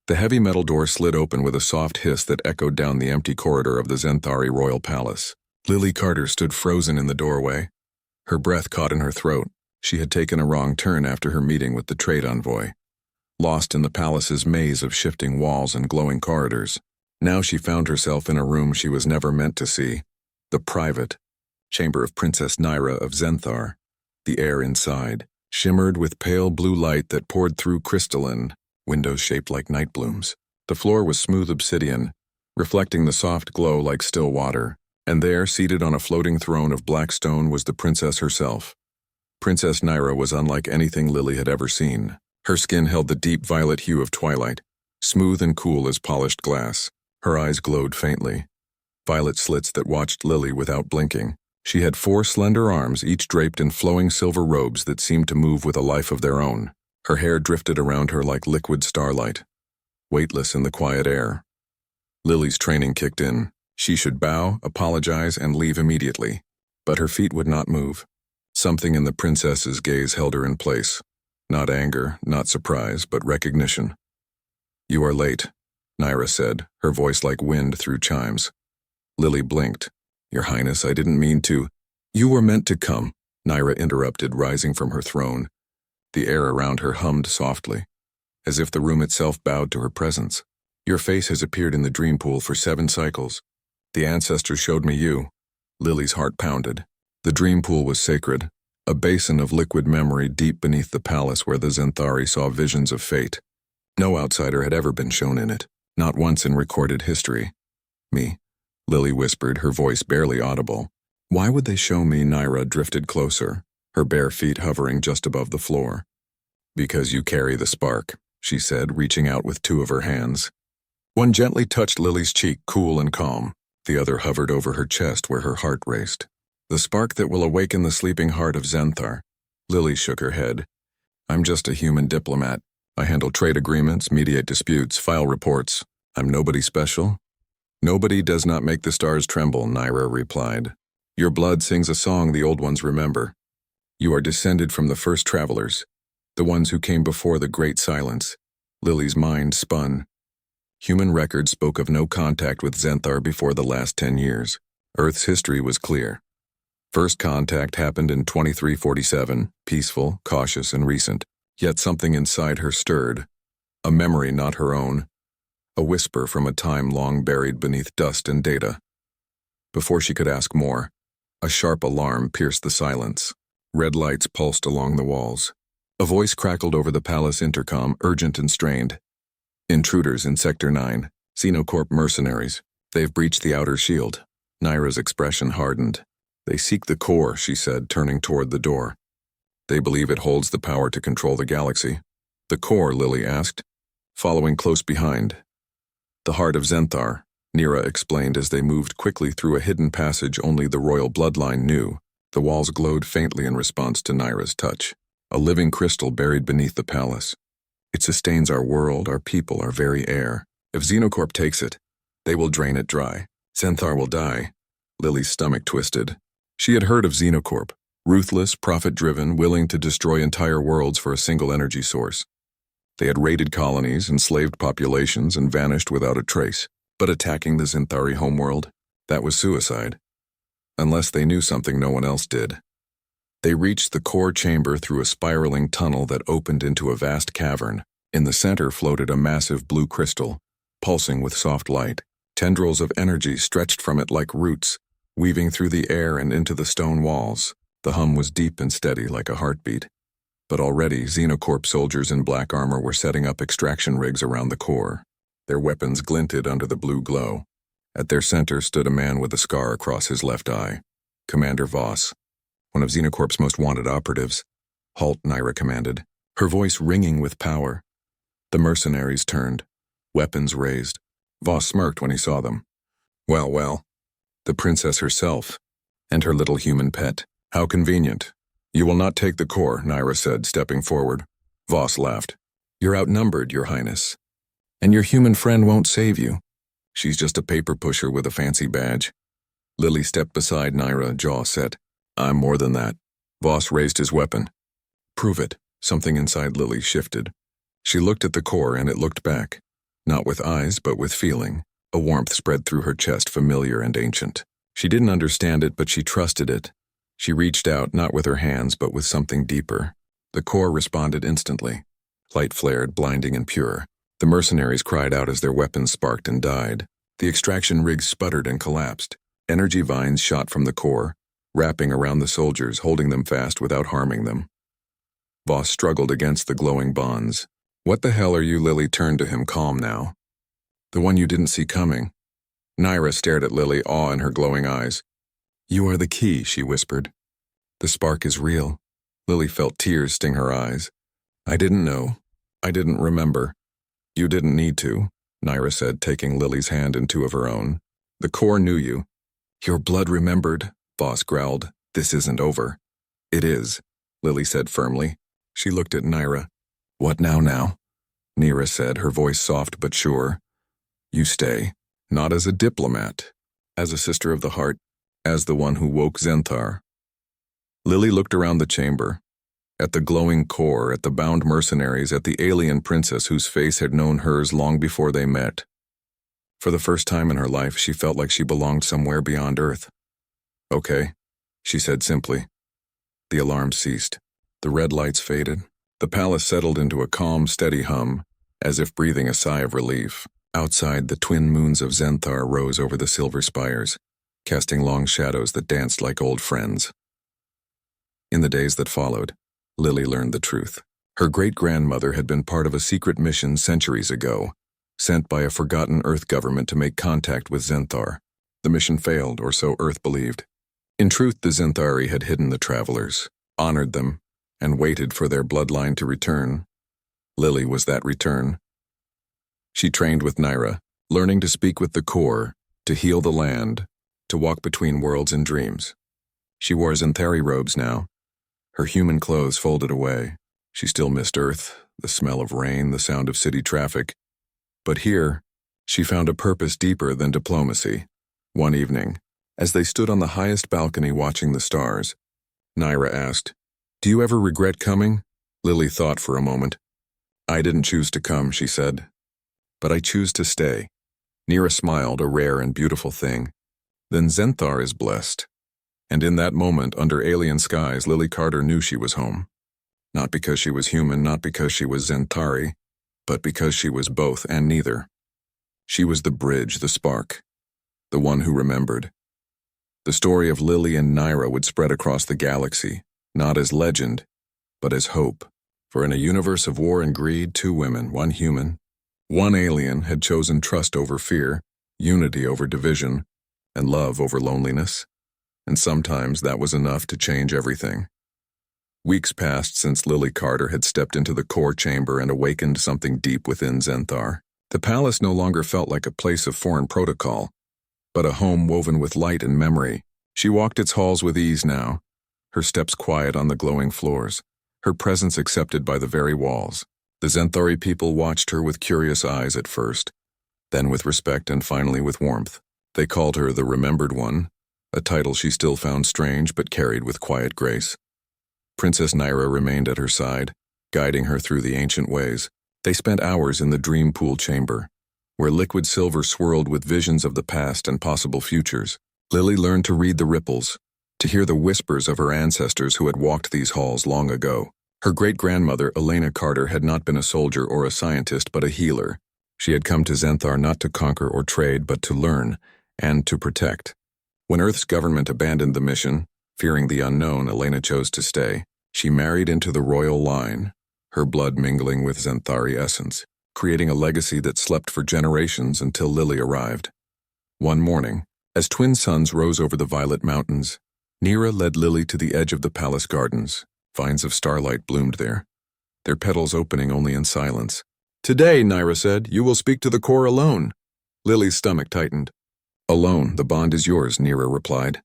The heavy metal door slid open with a soft hiss that echoed down the empty corridor of the Zenthari royal palace. Lily Carter stood frozen in the doorway. Her breath caught in her throat. She had taken a wrong turn after her meeting with the trade envoy. Lost in the palace's maze of shifting walls and glowing corridors, now she found herself in a room she was never meant to see. The private chamber of Princess Naira of Zenthar. The air inside shimmered with pale blue light that poured through crystalline windows shaped like night blooms. The floor was smooth obsidian, reflecting the soft glow like still water, and there, seated on a floating throne of black stone, was the princess herself. Princess Naira was unlike anything Lily had ever seen. Her skin held the deep violet hue of twilight, smooth and cool as polished glass. Her eyes glowed faintly, violet slits that watched Lily without blinking. She had 4 slender arms, each draped in flowing silver robes that seemed to move with a life of their own. Her hair drifted around her like liquid starlight, weightless in the quiet air. Lily's training kicked in. She should bow, apologize, and leave immediately. But her feet would not move. Something in the princess's gaze held her in place. Not anger, not surprise, but recognition. "You are late," Naira said, her voice like wind through chimes. Lily blinked. "Your Highness, I didn't mean to." "You were meant to come," Naira interrupted, rising from her throne. The air around her hummed softly, as if the room itself bowed to her presence. "Your face has appeared in the dream pool for 7 cycles. The ancestors showed me you." Lily's heart pounded. The dream pool was sacred, a basin of liquid memory deep beneath the palace where the Zenthari saw visions of fate. No outsider had ever been shown in it, not once in recorded history. "Me," Lily whispered, her voice barely audible. "Why would they show me?" Naira drifted closer, her bare feet hovering just above the floor. "Because you carry the spark," she said, reaching out with 2 of her hands. One gently touched Lily's cheek, cool and calm. The other hovered over her chest where her heart raced. "The spark that will awaken the sleeping heart of Zenthar." Lily shook her head. "I'm just a human diplomat. I handle trade agreements, mediate disputes, file reports. I'm nobody special." "Nobody does not make the stars tremble," Naira replied. "Your blood sings a song the old ones remember. You are descended from the first travelers, the ones who came before the Great Silence." Lily's mind spun. Human records spoke of no contact with Zenthar before the last 10 years. Earth's history was clear. First contact happened in 2347, peaceful, cautious, and recent. Yet something inside her stirred. A memory not her own. A whisper from a time long buried beneath dust and data. Before she could ask more, a sharp alarm pierced the silence. Red lights pulsed along the walls. A voice crackled over the palace intercom, urgent and strained. "Intruders in Sector 9, Xenocorp mercenaries. They've breached the outer shield." Naira's expression hardened. "They seek the core," she said, turning toward the door. "They believe it holds the power to control the galaxy." "The core?" Lily asked, following close behind. "The heart of Zenthar," Naira explained as they moved quickly through a hidden passage only the royal bloodline knew. The walls glowed faintly in response to Naira's touch. A living crystal buried beneath the palace. "It sustains our world, our people, our very air. If Xenocorp takes it, they will drain it dry. Zenthar will die." Lily's stomach twisted. She had heard of Xenocorp, ruthless, profit-driven, willing to destroy entire worlds for a single energy source. They had raided colonies, enslaved populations, and vanished without a trace. But attacking the Zenthari homeworld, that was suicide. Unless they knew something no one else did. They reached the core chamber through a spiraling tunnel that opened into a vast cavern. In the center floated a massive blue crystal, pulsing with soft light. Tendrils of energy stretched from it like roots, weaving through the air and into the stone walls. The hum was deep and steady like a heartbeat. But already, Xenocorp soldiers in black armor were setting up extraction rigs around the core. Their weapons glinted under the blue glow. At their center stood a man with a scar across his left eye. Commander Voss, one of Xenocorp's most wanted operatives. "Halt," Naira commanded, her voice ringing with power. The mercenaries turned, weapons raised. Voss smirked when he saw them. "Well, well. The princess herself, and her little human pet. How convenient." "You will not take the core," Naira said, stepping forward. Voss laughed. "You're outnumbered, Your Highness. And your human friend won't save you. She's just a paper pusher with a fancy badge." Lily stepped beside Naira, jaw set. "I'm more than that." Voss raised his weapon. "Prove it." Something inside Lily shifted. She looked at the core and it looked back. Not with eyes, but with feeling. A warmth spread through her chest, familiar and ancient. She didn't understand it, but she trusted it. She reached out, not with her hands, but with something deeper. The core responded instantly. Light flared, blinding and pure. The mercenaries cried out as their weapons sparked and died. The extraction rigs sputtered and collapsed. Energy vines shot from the core, wrapping around the soldiers, holding them fast without harming them. Voss struggled against the glowing bonds. "What the hell are you?" Lily turned to him, calm now. "The one you didn't see coming." Naira stared at Lily, awe in her glowing eyes. "You are the key," she whispered. "The spark is real." Lily felt tears sting her eyes. "I didn't know. I didn't remember." "You didn't need to," Naira said, taking Lily's hand in two of her own. "The core knew you." "Your blood remembered," Voss growled. "This isn't over." "It is," Lily said firmly. She looked at Naira. "What now?" Naira said, her voice soft but sure. "You stay. Not as a diplomat. As a sister of the heart. As the one who woke Zenthar." Lily looked around the chamber. At the glowing core, at the bound mercenaries, at the alien princess whose face had known hers long before they met. For the first time in her life, she felt like she belonged somewhere beyond Earth. "Okay," she said simply. The alarm ceased. The red lights faded. The palace settled into a calm, steady hum, as if breathing a sigh of relief. Outside, the twin moons of Zenthar rose over the silver spires, casting long shadows that danced like old friends. In the days that followed, Lily learned the truth. Her great-grandmother had been part of a secret mission centuries ago, sent by a forgotten Earth government to make contact with Zenthar. The mission failed, or so Earth believed. In truth, the Zenthari had hidden the travelers, honored them, and waited for their bloodline to return. Lily was that return. She trained with Naira, learning to speak with the core, to heal the land, to walk between worlds and dreams. She wore Zenthari robes now, her human clothes folded away. She still missed Earth, the smell of rain, the sound of city traffic. But here, she found a purpose deeper than diplomacy. One evening, as they stood on the highest balcony watching the stars, Naira asked, "Do you ever regret coming?" Lily thought for a moment. "I didn't choose to come," she said. "But I choose to stay." Naira smiled, a rare and beautiful thing. "Then Zenthar is blessed." And in that moment, under alien skies, Lily Carter knew she was home. Not because she was human, not because she was Zenthari, but because she was both and neither. She was the bridge, the spark, the one who remembered. The story of Lily and Naira would spread across the galaxy, not as legend, but as hope. For in a universe of war and greed, two women, one human, one alien, had chosen trust over fear, unity over division, and love over loneliness. And sometimes that was enough to change everything. Weeks passed since Lily Carter had stepped into the core chamber and awakened something deep within Zenthar. The palace no longer felt like a place of foreign protocol, but a home woven with light and memory. She walked its halls with ease now, her steps quiet on the glowing floors, her presence accepted by the very walls. The Zenthari people watched her with curious eyes at first, then with respect and finally with warmth. They called her the Remembered One, a title she still found strange but carried with quiet grace. Princess Naira remained at her side, guiding her through the ancient ways. They spent hours in the dream pool chamber, where liquid silver swirled with visions of the past and possible futures. Lily learned to read the ripples, to hear the whispers of her ancestors who had walked these halls long ago. Her great-grandmother, Elena Carter, had not been a soldier or a scientist, but a healer. She had come to Zenthar not to conquer or trade, but to learn and to protect. When Earth's government abandoned the mission, fearing the unknown, Elena chose to stay. She married into the royal line, her blood mingling with Zenthari essence, creating a legacy that slept for generations until Lily arrived. One morning, as twin suns rose over the violet mountains, Naira led Lily to the edge of the palace gardens. Vines of starlight bloomed there, their petals opening only in silence. "Today," Naira said, "you will speak to the core alone." Lily's stomach tightened. "Alone, the bond is yours," Naira replied.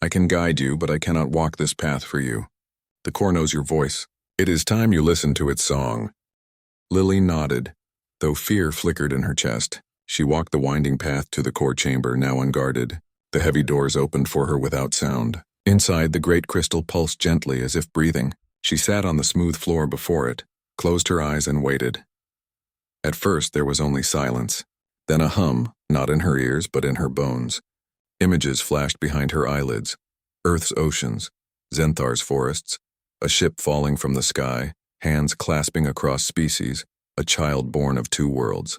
"I can guide you, but I cannot walk this path for you. The core knows your voice. It is time you listen to its song." Lily nodded, though fear flickered in her chest. She walked the winding path to the core chamber, now unguarded. The heavy doors opened for her without sound. Inside, the great crystal pulsed gently as if breathing. She sat on the smooth floor before it, closed her eyes and waited. At first there was only silence, then a hum, not in her ears but in her bones. Images flashed behind her eyelids. Earth's oceans, Zenthar's forests, a ship falling from the sky, hands clasping across species, a child born of two worlds.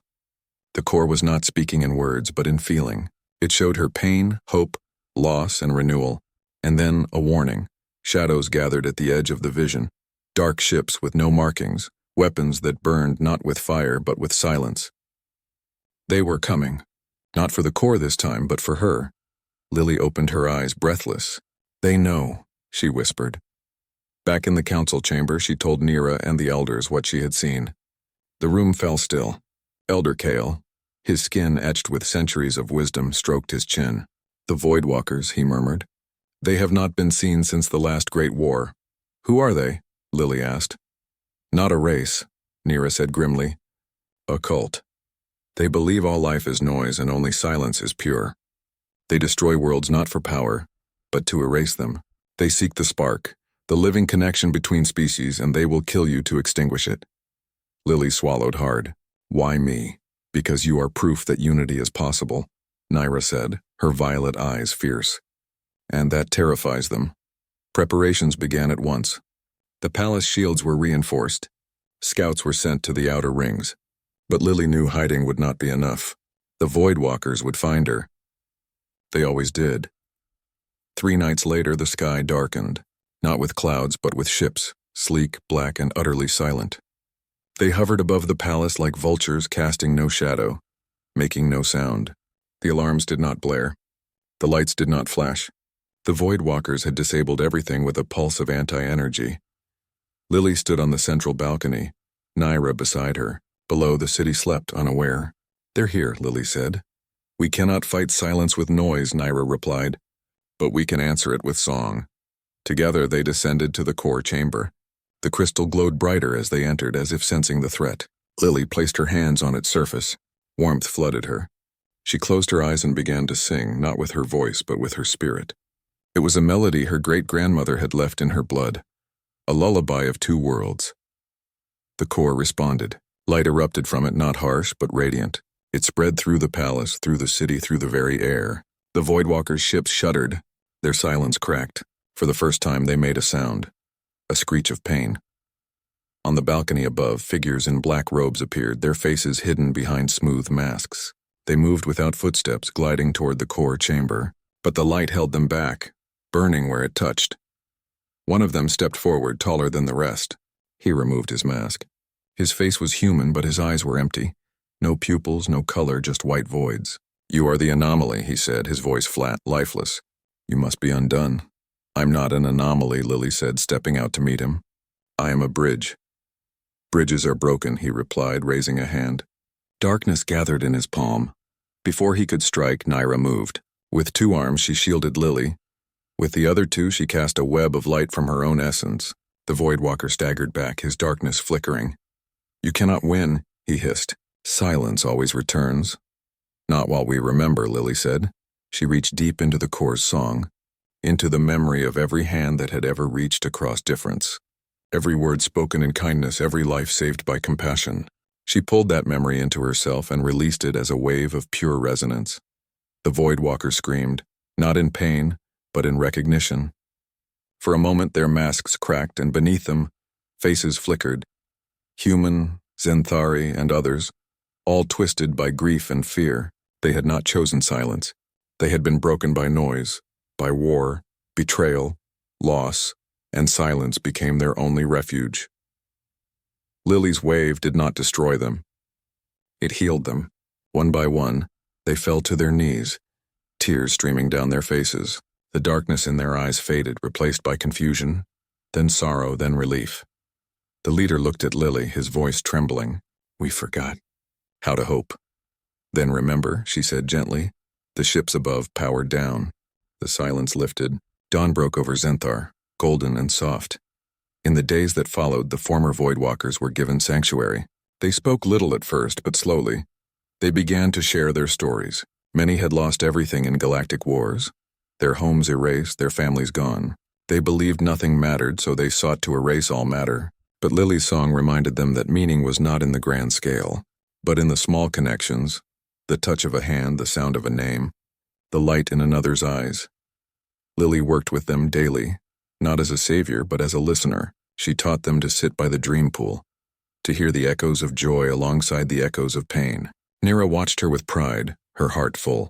The core was not speaking in words but in feeling. It showed her pain, hope, loss, and renewal, and then a warning. Shadows gathered at the edge of the vision. Dark ships with no markings, weapons that burned not with fire but with silence. They were coming. Not for the core this time, but for her. Lily opened her eyes, breathless. "They know," she whispered. Back in the council chamber, she told Nira and the elders what she had seen. The room fell still. Elder Kale, his skin etched with centuries of wisdom, stroked his chin. "The Voidwalkers," he murmured. "They have not been seen since the last great war." "Who are they?" Lily asked. "Not a race," Nira said grimly. "A cult. They believe all life is noise and only silence is pure. They destroy worlds not for power, but to erase them. They seek the spark, the living connection between species, and they will kill you to extinguish it." Lily swallowed hard. "Why me?" "Because you are proof that unity is possible," Nira said, her violet eyes fierce. "And that terrifies them." Preparations began at once. The palace shields were reinforced. Scouts were sent to the outer rings. But Lily knew hiding would not be enough. The Voidwalkers would find her. They always did. 3 nights later, the sky darkened, not with clouds but with ships, sleek, black, and utterly silent. They hovered above the palace like vultures, casting no shadow, making no sound. The alarms did not blare. The lights did not flash. The Voidwalkers had disabled everything with a pulse of anti-energy. Lily stood on the central balcony, Nira beside her. Below, the city slept, unaware. "They're here," Lily said. "We cannot fight silence with noise," Nira replied, "but we can answer it with song." Together they descended to the core chamber. The crystal glowed brighter as they entered, as if sensing the threat. Lily placed her hands on its surface. Warmth flooded her. She closed her eyes and began to sing, not with her voice but with her spirit. It was a melody her great-grandmother had left in her blood, a lullaby of two worlds. The core responded. Light erupted from it, not harsh but radiant. It spread through the palace, through the city, through the very air. The Voidwalkers' ships shuddered. Their silence cracked. For the first time they made a sound. A screech of pain. On the balcony above, figures in black robes appeared, their faces hidden behind smooth masks. They moved without footsteps, gliding toward the core chamber. But the light held them back, burning where it touched. One of them stepped forward, taller than the rest. He removed his mask. His face was human, but his eyes were empty. No pupils, no color, just white voids. "You are the anomaly," he said, his voice flat, lifeless. "You must be undone." "I'm not an anomaly," Lily said, stepping out to meet him. "I am a bridge." "Bridges are broken," he replied, raising a hand. Darkness gathered in his palm. Before he could strike, Nira moved. With 2 arms she shielded Lily. With the other 2 she cast a web of light from her own essence. The Voidwalker staggered back, his darkness flickering. "You cannot win," he hissed. "Silence always returns." "Not while we remember," Lily said. She reached deep into the core's song, into the memory of every hand that had ever reached across difference. Every word spoken in kindness, every life saved by compassion. She pulled that memory into herself and released it as a wave of pure resonance. The Voidwalker screamed, not in pain, but in recognition. For a moment their masks cracked, and beneath them, faces flickered. Human, Zenthari, and others, all twisted by grief and fear. They had not chosen silence. They had been broken by noise, by war, betrayal, loss, and silence became their only refuge. Lily's wave did not destroy them. It healed them. One by one, they fell to their knees, tears streaming down their faces. The darkness in their eyes faded, replaced by confusion, then sorrow, then relief. The leader looked at Lily, his voice trembling. "We forgot how to hope." "Then remember," she said gently. The ships above powered down. The silence lifted. Dawn broke over Zenthar, golden and soft. In the days that followed, the former Voidwalkers were given sanctuary. They spoke little at first, but slowly. They began to share their stories. Many had lost everything in galactic wars. Their homes erased, their families gone. They believed nothing mattered, so they sought to erase all matter. But Lily's song reminded them that meaning was not in the grand scale. but in the small connections, the touch of a hand, the sound of a name, the light in another's eyes. Lily worked with them daily, not as a savior but as a listener. She taught them to sit by the dream pool, to hear the echoes of joy alongside the echoes of pain. Nira watched her with pride, her heart full.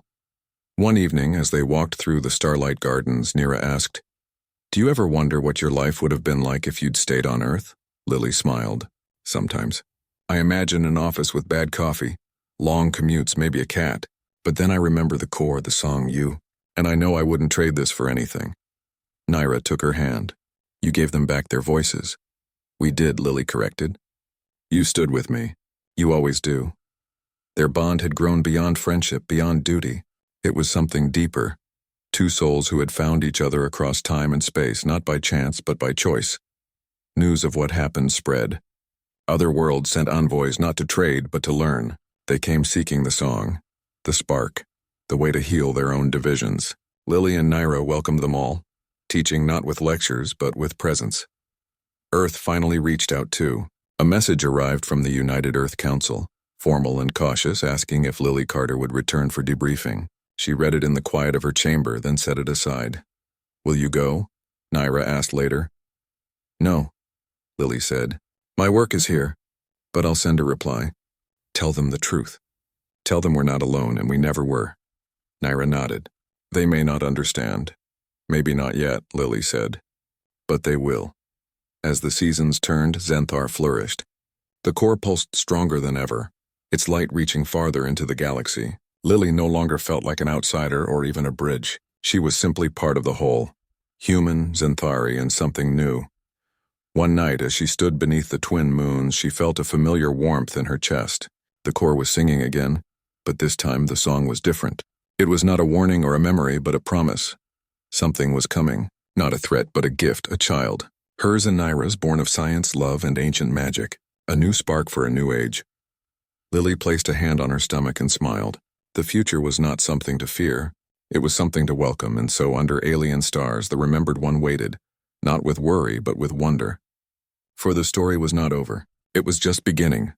One evening, as they walked through the starlight gardens, Nira asked, "Do you ever wonder what your life would have been like if you'd stayed on Earth?" Lily smiled. "Sometimes. I imagine an office with bad coffee, long commutes, maybe a cat. But then I remember the core, the song, you. And I know I wouldn't trade this for anything." Nira took her hand. "You gave them back their voices." "We did," Lily corrected. "You stood with me. You always do." Their bond had grown beyond friendship, beyond duty. It was something deeper. Two souls who had found each other across time and space, not by chance, but by choice. News of what happened spread. Other worlds sent envoys not to trade, but to learn. They came seeking the song, the spark, the way to heal their own divisions. Lily and Nira welcomed them all, teaching not with lectures, but with presence. Earth finally reached out too. A message arrived from the United Earth Council, formal and cautious, asking if Lily Carter would return for debriefing. She read it in the quiet of her chamber, then set it aside. "Will you go?" Nira asked later. "No," Lily said. "My work is here, but I'll send a reply. Tell them the truth. Tell them we're not alone, and we never were." Nira nodded. "They may not understand. Maybe not yet," Lily said. "But they will." As the seasons turned, Xanthar flourished. The core pulsed stronger than ever, its light reaching farther into the galaxy. Lily no longer felt like an outsider or even a bridge. She was simply part of the whole. Human, Xanthari, and something new. One night, as she stood beneath the twin moons, she felt a familiar warmth in her chest. The core was singing again, but this time the song was different. It was not a warning or a memory, but a promise. Something was coming. Not a threat, but a gift, a child. Hers and Nira's, born of science, love, and ancient magic. A new spark for a new age. Lily placed a hand on her stomach and smiled. The future was not something to fear. It was something to welcome, and so under alien stars, the remembered one waited, not with worry, but with wonder. For the story was not over. It was just beginning.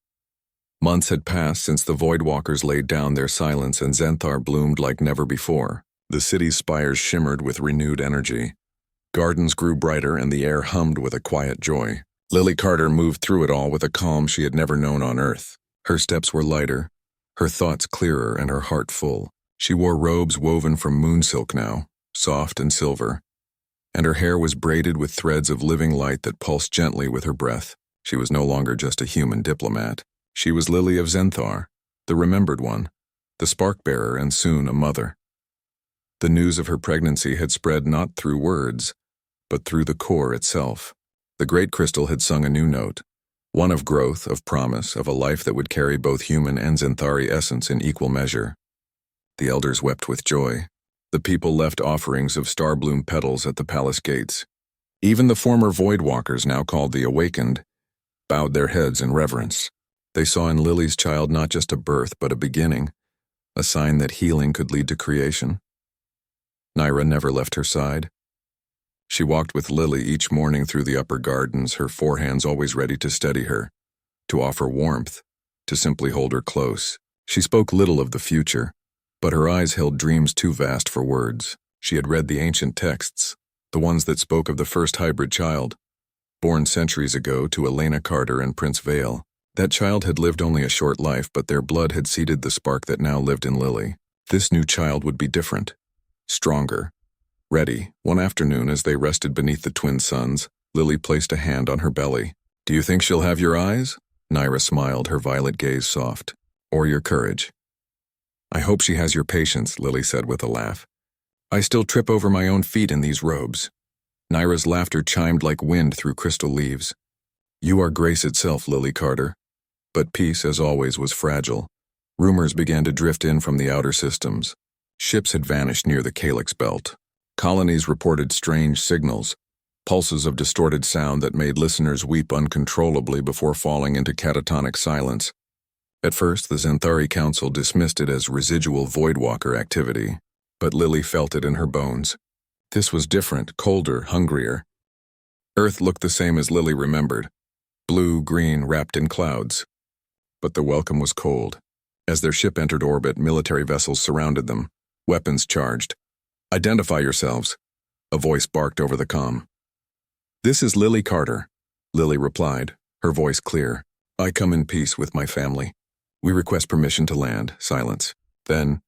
Months had passed since the Voidwalkers laid down their silence and Xanthar bloomed like never before. The city's spires shimmered with renewed energy. Gardens grew brighter and the air hummed with a quiet joy. Lily Carter moved through it all with a calm she had never known on Earth. Her steps were lighter, her thoughts clearer, and her heart full. She wore robes woven from moon silk now, soft and silver, and her hair was braided with threads of living light that pulsed gently with her breath. She was no longer just a human diplomat. She was Lily of Xanthar, the remembered one, the spark-bearer, and soon a mother. The news of her pregnancy had spread not through words, but through the core itself. The great crystal had sung a new note, one of growth, of promise, of a life that would carry both human and Xanthari essence in equal measure. The elders wept with joy. The people left offerings of starbloom petals at the palace gates. Even the former Voidwalkers, now called the Awakened, bowed their heads in reverence. They saw in Lily's child not just a birth, but a beginning, a sign that healing could lead to creation. Nira never left her side. She walked with Lily each morning through the upper gardens, her four hands always ready to steady her, to offer warmth, to simply hold her close. She spoke little of the future, but her eyes held dreams too vast for words. She had read the ancient texts, the ones that spoke of the first hybrid child, born centuries ago to Elena Carter and Prince Vale. That child had lived only a short life, but their blood had seeded the spark that now lived in Lily. This new child would be different, stronger, ready. One afternoon, as they rested beneath the twin suns, Lily placed a hand on her belly. "Do you think she'll have your eyes?" Nira smiled, her violet gaze soft. "Or your courage?" "I hope she has your patience," Lily said with a laugh. "I still trip over my own feet in these robes." Nira's laughter chimed like wind through crystal leaves. "You are grace itself, Lily Carter." But peace, as always, was fragile. Rumors began to drift in from the outer systems. Ships had vanished near the Calyx belt. Colonies reported strange signals, pulses of distorted sound that made listeners weep uncontrollably before falling into catatonic silence. At first, the Xanthari Council dismissed it as residual Voidwalker activity, but Lily felt it in her bones. This was different, colder, hungrier. Earth looked the same as Lily remembered, blue, green, wrapped in clouds. but the welcome was cold. As their ship entered orbit, military vessels surrounded them, weapons charged. "Identify yourselves," a voice barked over the comm. "This is Lily Carter," Lily replied, her voice clear. "I come in peace with my family. We request permission to land." Silence. Then,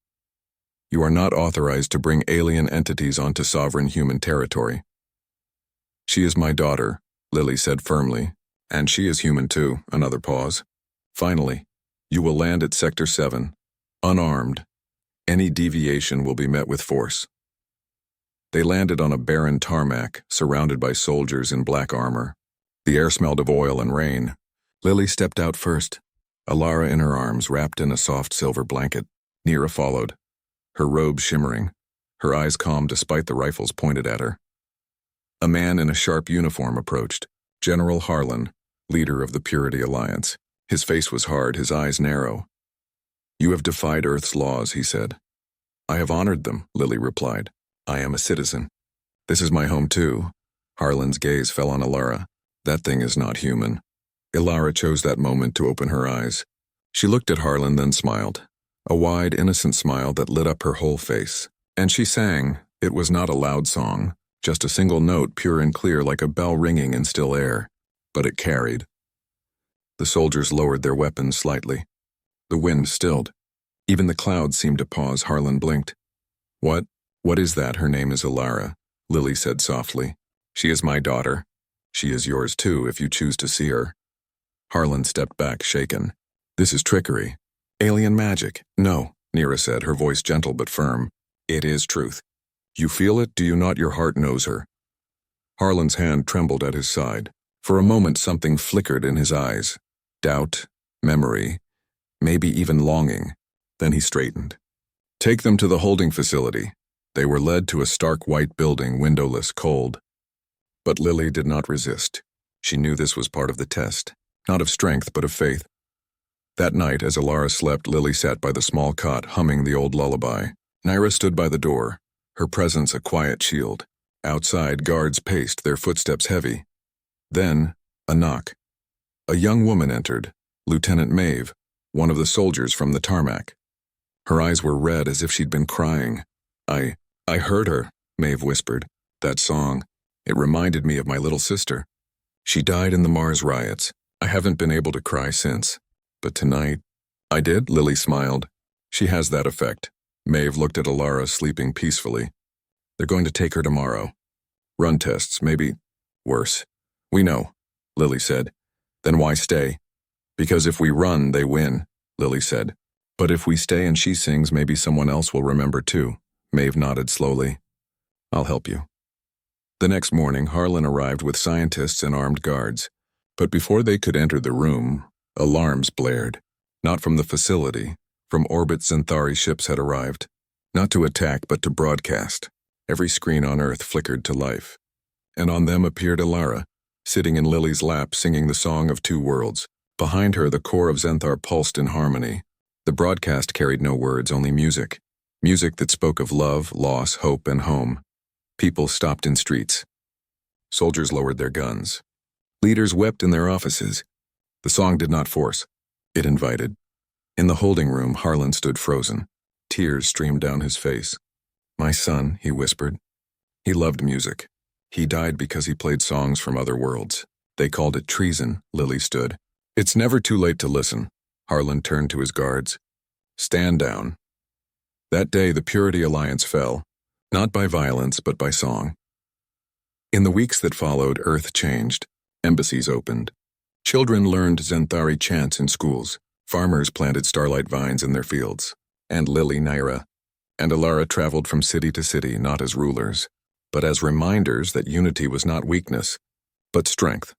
"You are not authorized to bring alien entities onto sovereign human territory." "She is my daughter," Lily said firmly. "And she is human too." Another pause. "Finally, you will land at Sector 7, unarmed. Any deviation will be met with force." They landed on a barren tarmac, surrounded by soldiers in black armor. The air smelled of oil and rain. Lily stepped out first, Alara in her arms, wrapped in a soft silver blanket. Nira followed, her robe shimmering, her eyes calm despite the rifles pointed at her. A man in a sharp uniform approached, General Harlan, leader of the Purity Alliance. His face was hard, his eyes narrow. "You have defied Earth's laws," he said. "I have honored them," Lily replied. "I am a citizen. This is my home too." Harlan's gaze fell on Alara. "That thing is not human." Alara chose that moment to open her eyes. She looked at Harlan, then smiled. A wide, innocent smile that lit up her whole face. And she sang. It was not a loud song, just a single note, pure and clear like a bell ringing in still air. But it carried. The soldiers lowered their weapons slightly. The wind stilled. Even the clouds seemed to pause. Harlan blinked. What is that?" "Her name is Alara," Lily said softly. "She is my daughter. She is yours too, if you choose to see her." Harlan stepped back, shaken. "This is trickery. Alien magic." "No," Nira said, her voice gentle but firm. "It is truth. You feel it, do you not? Your heart knows her." Harlan's hand trembled at his side. For a moment something flickered in his eyes. Doubt, memory, maybe even longing. Then he straightened. "Take them to the holding facility." They were led to a stark white building, windowless, cold. But Lily did not resist. She knew this was part of the test, not of strength but of faith. That night, as Alara slept, Lily sat by the small cot, humming the old lullaby. Nira stood by the door, her presence a quiet shield. Outside, guards paced, their footsteps heavy. Then, a knock. A young woman entered, Lieutenant Maeve, one of the soldiers from the tarmac. Her eyes were red as if she'd been crying. I heard her," Maeve whispered. "That song. It reminded me of my little sister. She died in the Mars riots. I haven't been able to cry since. But tonight—" "I did?" Lily smiled. "She has that effect." Maeve looked at Alara, sleeping peacefully. "They're going to take her tomorrow. Run tests, maybe worse." "We know," Lily said. "Then why stay?" "Because if we run, they win," Lily said. "But if we stay and she sings, maybe someone else will remember too." Maeve nodded slowly. "I'll help you." The next morning, Harlan arrived with scientists and armed guards. But before they could enter the room, alarms blared. Not from the facility. From orbit, Centauri ships had arrived. Not to attack, but to broadcast. Every screen on Earth flickered to life. And on them appeared Alara, sitting in Lily's lap, singing the song of two worlds. Behind her, the core of Zenthar pulsed in harmony. The broadcast carried no words, only music. Music that spoke of love, loss, hope, and home. People stopped in streets. Soldiers lowered their guns. Leaders wept in their offices. The song did not force. It invited. In the holding room, Harlan stood frozen. Tears streamed down his face. "My son," he whispered. He loved music. He died because he played songs from other worlds. They called it treason, Lily stood. "It's never too late to listen." Harlan turned to his guards. "Stand down." That day, the Purity Alliance fell, not by violence, but by song. In the weeks that followed, Earth changed. Embassies opened. Children learned Zenthari chants in schools. Farmers planted starlight vines in their fields. And Lily, Nira, and Alara traveled from city to city, not as rulers, but as reminders that unity was not weakness, but strength.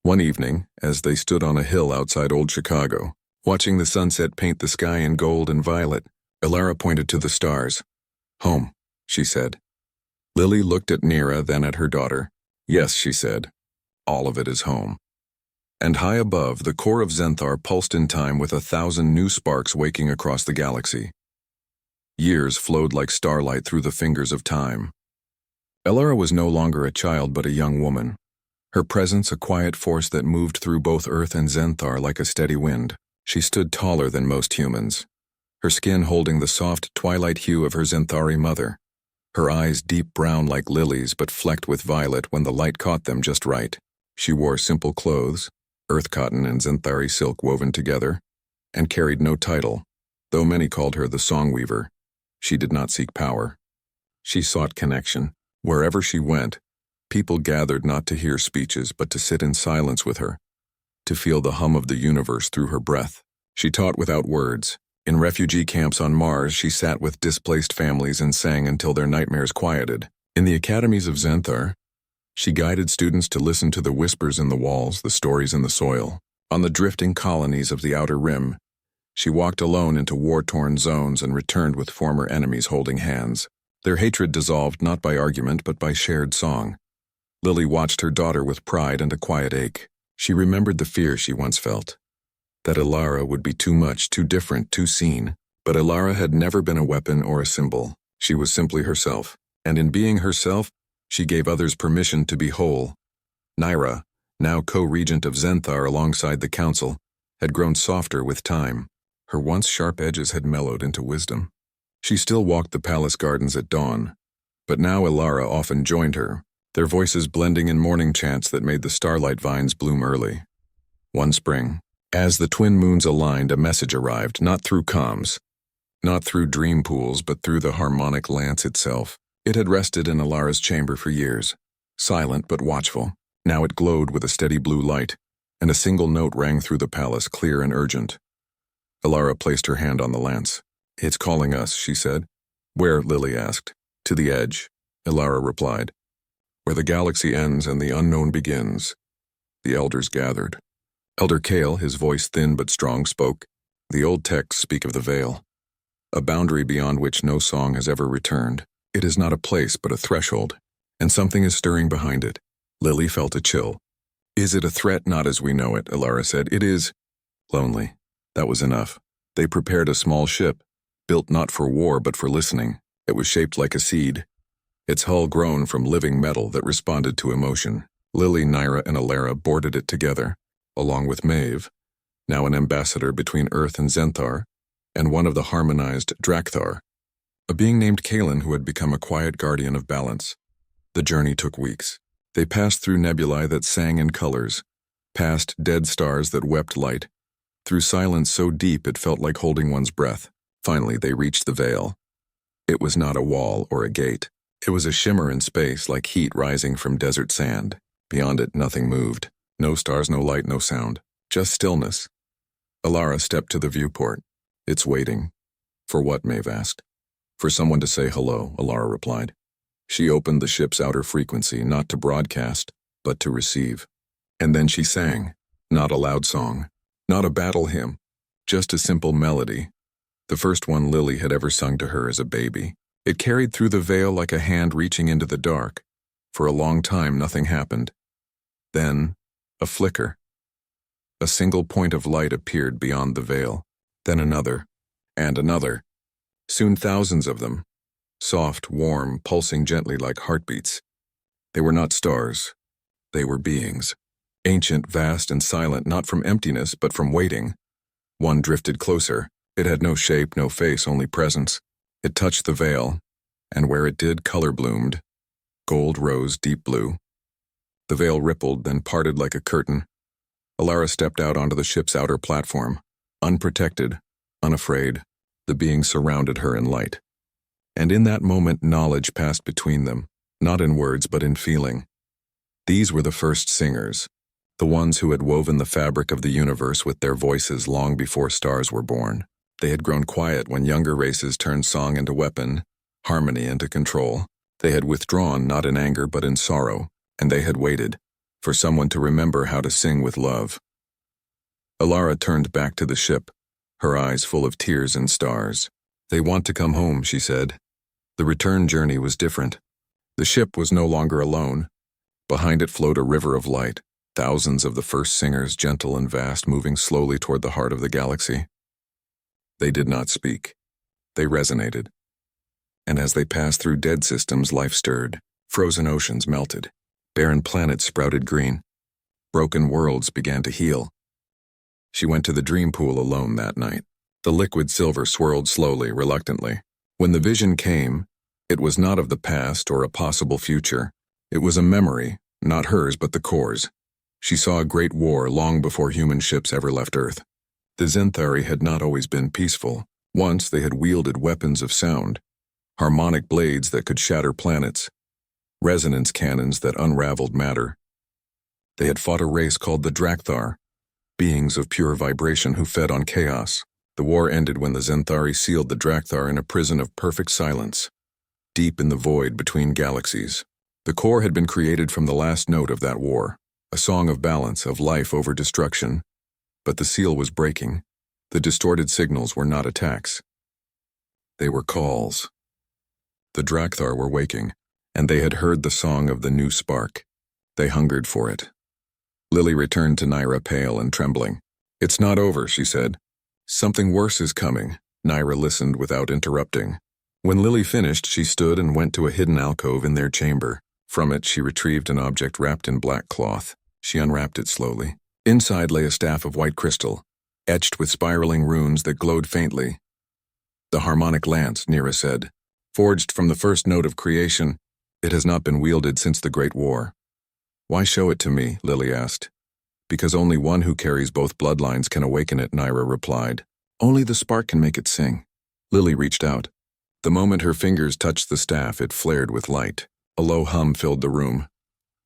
One evening, as they stood on a hill outside old Chicago, watching the sunset paint the sky in gold and violet, Alara pointed to the stars. "Home," she said. Lily looked at Nira, then at her daughter. "Yes," she said. "All of it is home." And high above, the core of Zenthar pulsed in time with 1,000 new sparks waking across the galaxy. Years flowed like starlight through the fingers of time. Alara was no longer a child but a young woman. Her presence a quiet force that moved through both Earth and Xanthar like a steady wind. She stood taller than most humans, her skin holding the soft twilight hue of her Xanthari mother. Her eyes deep brown like lilies but flecked with violet when the light caught them just right. She wore simple clothes, earth cotton and Xanthari silk woven together, and carried no title. Though many called her the Song Weaver, she did not seek power. She sought connection. Wherever she went, people gathered not to hear speeches but to sit in silence with her, to feel the hum of the universe through her breath. She taught without words. In refugee camps on Mars, she sat with displaced families and sang until their nightmares quieted. In the academies of Xanthar, she guided students to listen to the whispers in the walls, the stories in the soil. On the drifting colonies of the Outer Rim, she walked alone into war-torn zones and returned with former enemies holding hands. Their hatred dissolved not by argument but by shared song. Lily watched her daughter with pride and a quiet ache. She remembered the fear she once felt, that Ilara would be too much, too different, too seen. But Ilara had never been a weapon or a symbol. She was simply herself, and in being herself, she gave others permission to be whole. Naira, now co-regent of Xanthar alongside the council, had grown softer with time. Her once sharp edges had mellowed into wisdom. She still walked the palace gardens at dawn, but now Ilara often joined her, their voices blending in morning chants that made the starlight vines bloom early. One spring, as the twin moons aligned, a message arrived, not through comms, not through dream pools, but through the harmonic lance itself. It had rested in Ilara's chamber for years, silent but watchful. Now it glowed with a steady blue light, and a single note rang through the palace, clear and urgent. Ilara placed her hand on the lance. "It's calling us," she said. "Where?" Lily asked. "To the edge," Ilara replied. "Where the galaxy ends and the unknown begins." The elders gathered. Elder Kale, his voice thin but strong, spoke. "The old texts speak of the veil, a boundary beyond which no song has ever returned. It is not a place but a threshold, and something is stirring behind it." Lily felt a chill. "Is it a threat? Not as we know it," Ilara said. "It is lonely." That was enough. They prepared a small ship, built not for war but for listening. It was shaped like a seed, its hull grown from living metal that responded to emotion. Lily, Naira, and Ilara boarded it together, along with Maeve, now an ambassador between Earth and Xanthar, and one of the harmonized Drakthar, a being named Kalen who had become a quiet guardian of balance. The journey took weeks. They passed through nebulae that sang in colors, past dead stars that wept light, through silence so deep it felt like holding one's breath. Finally, they reached the veil. It was not a wall or a gate. It was a shimmer in space, like heat rising from desert sand. Beyond it, nothing moved. No stars, no light, no sound. Just stillness. Ilara stepped to the viewport. "It's waiting." "For what?" Maeve asked. "For someone to say hello," Ilara replied. She opened the ship's outer frequency, not to broadcast, but to receive. And then she sang. Not a loud song, not a battle hymn, just a simple melody. The first one Lily had ever sung to her as a baby. It carried through the veil like a hand reaching into the dark. For a long time, nothing happened. Then, a flicker. A single point of light appeared beyond the veil. Then another, and another. Soon thousands of them. Soft, warm, pulsing gently like heartbeats. They were not stars. They were beings. Ancient, vast, and silent, not from emptiness, but from waiting. One drifted closer. It had no shape, no face, only presence. It touched the veil, and where it did, color bloomed. Gold, rose, deep blue. The veil rippled, then parted like a curtain. Ilara stepped out onto the ship's outer platform. Unprotected, unafraid, the being surrounded her in light. And in that moment, knowledge passed between them, not in words but in feeling. These were the first singers, the ones who had woven the fabric of the universe with their voices long before stars were born. They had grown quiet when younger races turned song into weapon, harmony into control. They had withdrawn not in anger but in sorrow, and they had waited for someone to remember how to sing with love. Ilara turned back to the ship, her eyes full of tears and stars. "They want to come home," she said. The return journey was different. The ship was no longer alone. Behind it flowed a river of light, thousands of the first singers, gentle and vast, moving slowly toward the heart of the galaxy. They did not speak. They resonated. And as they passed through dead systems, life stirred. Frozen oceans melted. Barren planets sprouted green. Broken worlds began to heal. She went to the dream pool alone that night. The liquid silver swirled slowly, reluctantly. When the vision came, it was not of the past or a possible future. It was a memory, not hers but the core's. She saw a great war long before human ships ever left Earth. The Zentauri had not always been peaceful. Once they had wielded weapons of sound, harmonic blades that could shatter planets, resonance cannons that unraveled matter. They had fought a race called the Drakthar, beings of pure vibration who fed on chaos. The war ended when the Zentauri sealed the Drakthar in a prison of perfect silence, deep in the void between galaxies. The core had been created from the last note of that war, a song of balance, of life over destruction. But the seal was breaking. The distorted signals were not attacks. They were calls. The Drakthar were waking, and they had heard the song of the new spark. They hungered for it. Lily returned to Naira pale and trembling. "It's not over," she said. "Something worse is coming." Naira listened without interrupting. When Lily finished, she stood and went to a hidden alcove in their chamber. From it, she retrieved an object wrapped in black cloth. She unwrapped it slowly. Inside lay a staff of white crystal, etched with spiraling runes that glowed faintly. "The harmonic lance," Naira said. "Forged from the first note of creation, it has not been wielded since the Great War." "Why show it to me?" Lily asked. "Because only one who carries both bloodlines can awaken it," Naira replied. "Only the spark can make it sing." Lily reached out. The moment her fingers touched the staff, it flared with light. A low hum filled the room,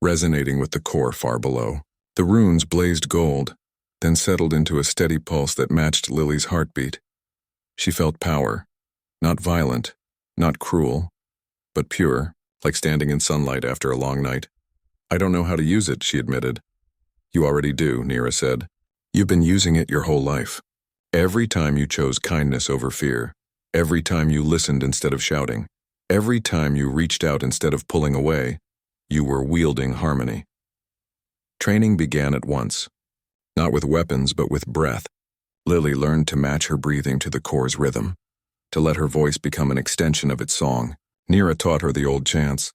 resonating with the core far below. The runes blazed gold, then settled into a steady pulse that matched Lily's heartbeat. She felt power, not violent, not cruel, but pure, like standing in sunlight after a long night. "I don't know how to use it," she admitted. "You already do," Naira said. "You've been using it your whole life. Every time you chose kindness over fear, every time you listened instead of shouting, every time you reached out instead of pulling away, you were wielding harmony." Training began at once, not with weapons but with breath. Lily learned to match her breathing to the core's rhythm, to let her voice become an extension of its song. Naira taught her the old chants,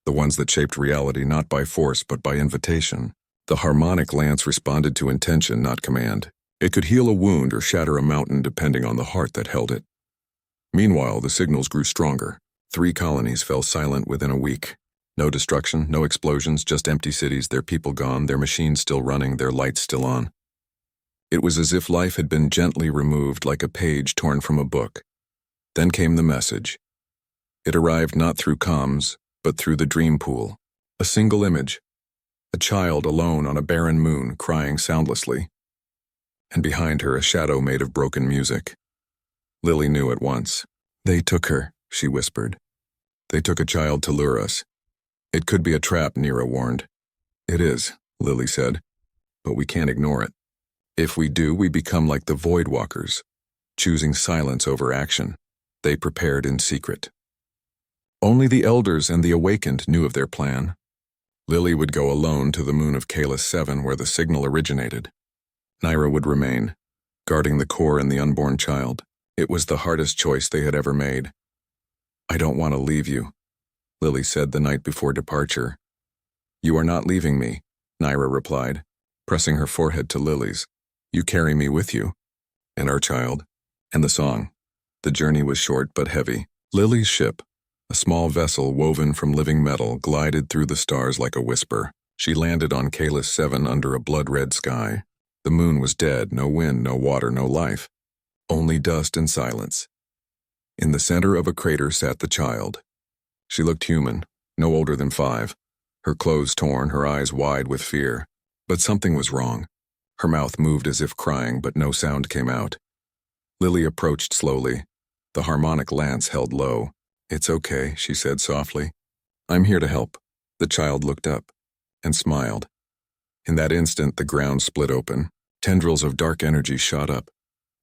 the ones that shaped reality not by force but by invitation. The harmonic lance responded to intention, not command. It could heal a wound or shatter a mountain depending on the heart that held it. Meanwhile, the signals grew stronger. 3 colonies fell silent within a week. No destruction, no explosions, just empty cities, their people gone, their machines still running, their lights still on. It was as if life had been gently removed like a page torn from a book. Then came the message. It arrived not through comms, but through the dream pool. A single image. A child alone on a barren moon, crying soundlessly. And behind her, a shadow made of broken music. Lily knew at once. "They took her," she whispered. "They took a child to lure us." "It could be a trap," Naira warned. "It is," Lily said, "but we can't ignore it. If we do, we become like the Void Walkers, choosing silence over action. They prepared in secret. Only the Elders and the Awakened knew of their plan. Lily would go alone to the moon of Kalis 7 where the signal originated. Naira would remain, guarding the core and the unborn child. It was the hardest choice they had ever made. "I don't want to leave you," Lily said the night before departure. "You are not leaving me," Naira replied, pressing her forehead to Lily's. "You carry me with you, and our child, and the song." The journey was short but heavy. Lily's ship, a small vessel woven from living metal, glided through the stars like a whisper. She landed on Kalis 7 under a blood-red sky. The moon was dead, no wind, no water, no life. Only dust and silence. In the center of a crater sat the child. She looked human, no older than 5, her clothes torn, her eyes wide with fear. But something was wrong. Her mouth moved as if crying, but no sound came out. Lily approached slowly, the harmonic lance held low. "It's okay," she said softly. "I'm here to help." The child looked up and smiled. In that instant, the ground split open. Tendrils of dark energy shot up,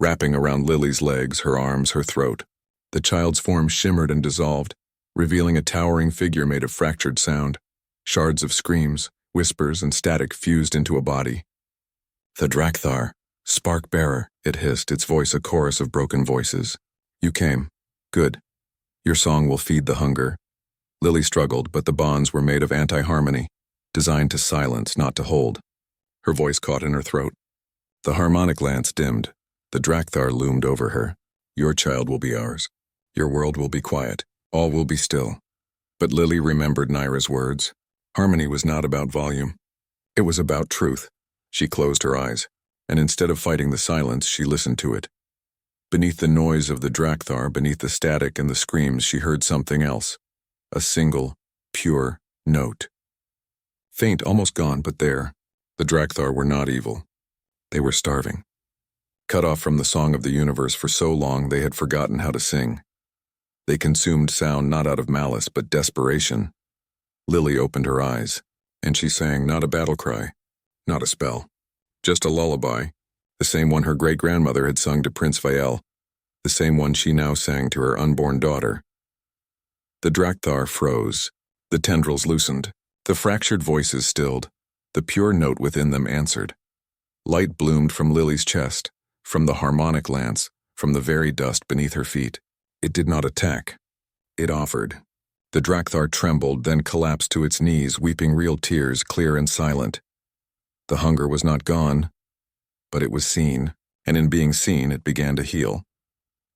wrapping around Lily's legs, her arms, her throat. The child's form shimmered and dissolved, revealing a towering figure made of fractured sound. Shards of screams, whispers, and static fused into a body. "The Drakthar, Spark Bearer," it hissed, its voice a chorus of broken voices. "You came. Good. Your song will feed the hunger." Lily struggled, but the bonds were made of anti-harmony. designed to silence, not to hold. Her voice caught in her throat. The harmonic lance dimmed. The Drakthar loomed over her. Your child will be ours. Your world will be quiet. All will be still. But Lily remembered Nyra's words. Harmony was not about volume. It was about truth. She closed her eyes, and instead of fighting the silence, she listened to it. Beneath the noise of the Drakthar, beneath the static and the screams, she heard something else. A single, pure note. Faint, almost gone, but there. The Drakthar were not evil. They were starving. Cut off from the song of the universe for so long, they had forgotten how to sing. They consumed sound not out of malice, but desperation. Lily opened her eyes, and she sang not a battle cry, not a spell, just a lullaby, the same one her great-grandmother had sung to Prince Vael, the same one she now sang to her unborn daughter. The Drakthar froze, the tendrils loosened, the fractured voices stilled, the pure note within them answered. Light bloomed from Lily's chest, from the harmonic lance, from the very dust beneath her feet. It did not attack. It offered. The Drakthar trembled, then collapsed to its knees, weeping real tears, clear and silent. The hunger was not gone, but it was seen, and in being seen, it began to heal.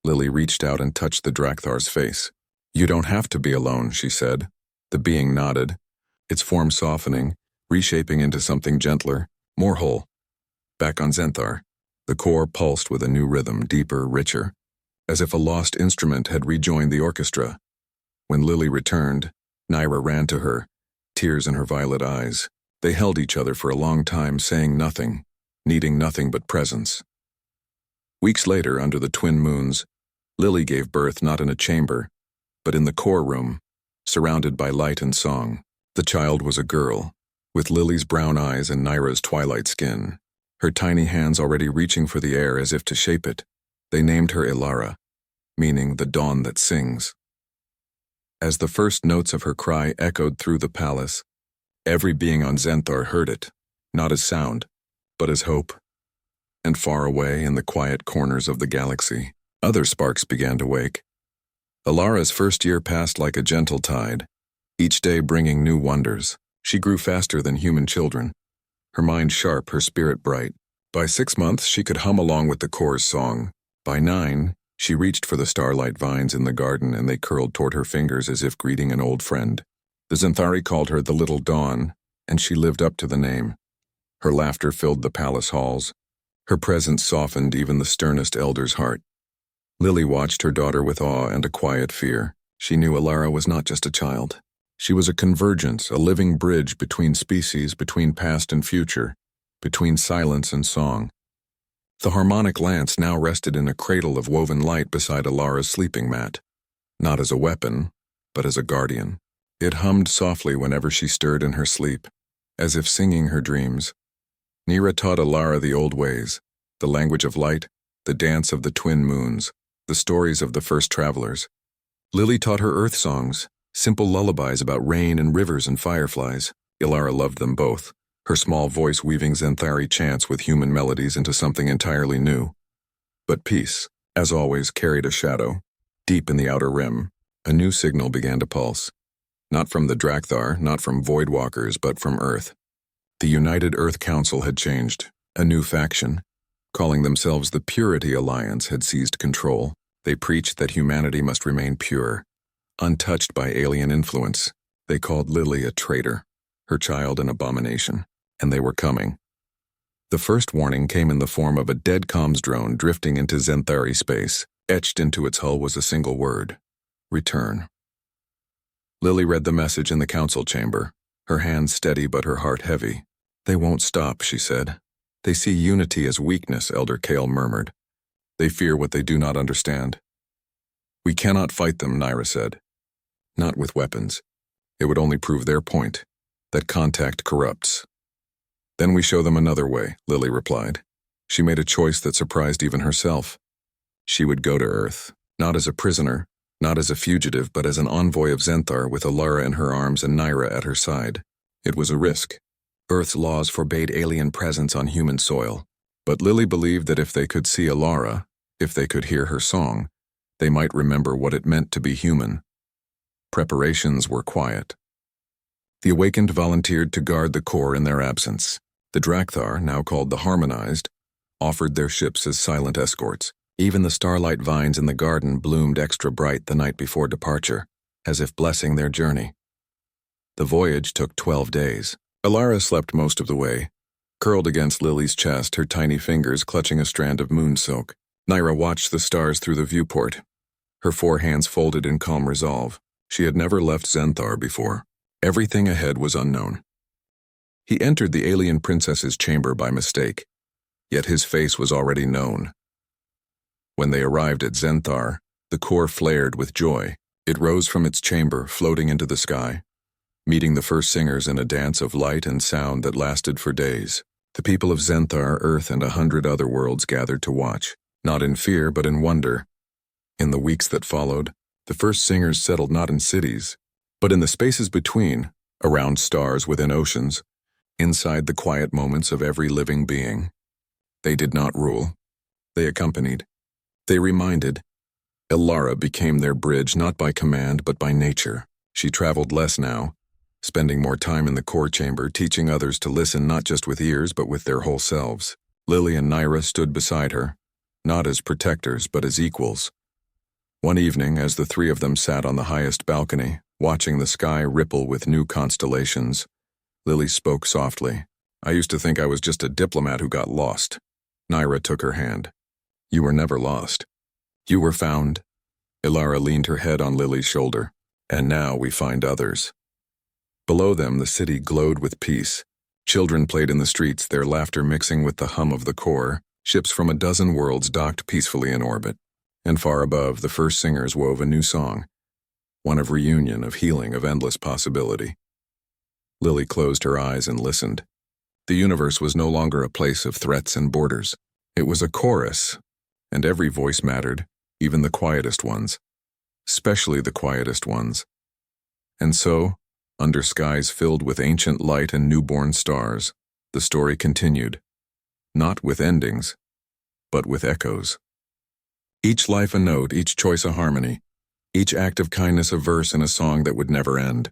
Lily reached out and touched the Drakthar's face. You don't have to be alone, she said. The being nodded, its form softening, reshaping into something gentler, more whole. Back on Zenthar, the core pulsed with a new rhythm, deeper, richer, as if a lost instrument had rejoined the orchestra. When Lily returned, Nyra ran to her, tears in her violet eyes. They held each other for a long time, saying nothing, needing nothing but presence. Weeks later, under the twin moons, Lily gave birth not in a chamber, but in the core room, surrounded by light and song. The child was a girl, with Lily's brown eyes and Nyra's twilight skin, her tiny hands already reaching for the air as if to shape it. They named her Ilara, meaning the dawn that sings. As the first notes of her cry echoed through the palace, every being on Zenthar heard it, not as sound, but as hope. And far away in the quiet corners of the galaxy, other sparks began to wake. Ilara's first year passed like a gentle tide, each day bringing new wonders. She grew faster than human children, her mind sharp, her spirit bright. By 6 months, she could hum along with the core's song. By 9, she reached for the starlight vines in the garden, and they curled toward her fingers as if greeting an old friend. The Zenthari called her the Little Dawn, and she lived up to the name. Her laughter filled the palace halls. Her presence softened even the sternest elder's heart. Lily watched her daughter with awe and a quiet fear. She knew Ilara was not just a child. She was a convergence, a living bridge between species, between past and future, between silence and song. The harmonic lance now rested in a cradle of woven light beside Ilara's sleeping mat, not as a weapon, but as a guardian. It hummed softly whenever she stirred in her sleep, as if singing her dreams. Nyra taught Ilara the old ways, the language of light, the dance of the twin moons, the stories of the first travelers. Lily taught her earth songs, simple lullabies about rain and rivers and fireflies. Ilara loved them both, her small voice weaving Zenthari chants with human melodies into something entirely new. But peace, as always, carried a shadow. Deep in the outer rim, a new signal began to pulse. Not from the Drakthar, not from Voidwalkers, but from Earth. The United Earth Council had changed. A new faction, calling themselves the Purity Alliance, had seized control. They preached that humanity must remain pure, untouched by alien influence. They called Lily a traitor, her child an abomination, and they were coming. The first warning came in the form of a dead comms drone drifting into Zenthari space. Etched into its hull was a single word: return. Lily read the message in the council chamber, her hands steady but her heart heavy. They won't stop, she said. They see unity as weakness, Elder Kale murmured. They fear what they do not understand. We cannot fight them, Nyra said. Not with weapons. It would only prove their point, that contact corrupts. Then we show them another way, Lily replied. She made a choice that surprised even herself. She would go to Earth, not as a prisoner, not as a fugitive, but as an envoy of Zenthar with Ilara in her arms and Nyra at her side. It was a risk. Earth's laws forbade alien presence on human soil, but Lily believed that if they could see Ilara, if they could hear her song, they might remember what it meant to be human. Preparations were quiet. The awakened volunteered to guard the core in their absence. The Drakthar, now called the Harmonized, offered their ships as silent escorts. Even the starlight vines in the garden bloomed extra bright the night before departure, as if blessing their journey. The voyage took 12 days. Alara slept most of the way, curled against Lily's chest, her tiny fingers clutching a strand of moon silk. Naira watched the stars through the viewport, her 4 hands folded in calm resolve. She had never left Zenthar before. Everything ahead was unknown. He entered the alien princess's chamber by mistake, yet his face was already known. When they arrived at Zenthar, the core flared with joy. It rose from its chamber, floating into the sky, meeting the first singers in a dance of light and sound that lasted for days. The people of Zenthar, Earth, and 100 other worlds gathered to watch, not in fear but in wonder. In the weeks that followed, the first singers settled not in cities, but in the spaces between, around stars within oceans, inside the quiet moments of every living being. They did not rule. They accompanied. They reminded. Alara became their bridge not by command but by nature. She traveled less now, spending more time in the core chamber, teaching others to listen not just with ears but with their whole selves. Lily and Naira stood beside her, not as protectors but as equals. One evening, as the 3 of them sat on the highest balcony, watching the sky ripple with new constellations, Lily spoke softly. "I used to think I was just a diplomat who got lost." Naira took her hand. "You were never lost. You were found." Alara leaned her head on Lily's shoulder. "And now we find others." Below them, the city glowed with peace. Children played in the streets, their laughter mixing with the hum of the core. Ships from a dozen worlds docked peacefully in orbit. And far above, the first singers wove a new song, one of reunion, of healing, of endless possibility. Lily closed her eyes and listened. The universe was no longer a place of threats and borders. It was a chorus, and every voice mattered, even the quietest ones, especially the quietest ones. And so, under skies filled with ancient light and newborn stars, the story continued, not with endings, but with echoes. Each life a note, each choice a harmony, each act of kindness a verse in a song that would never end.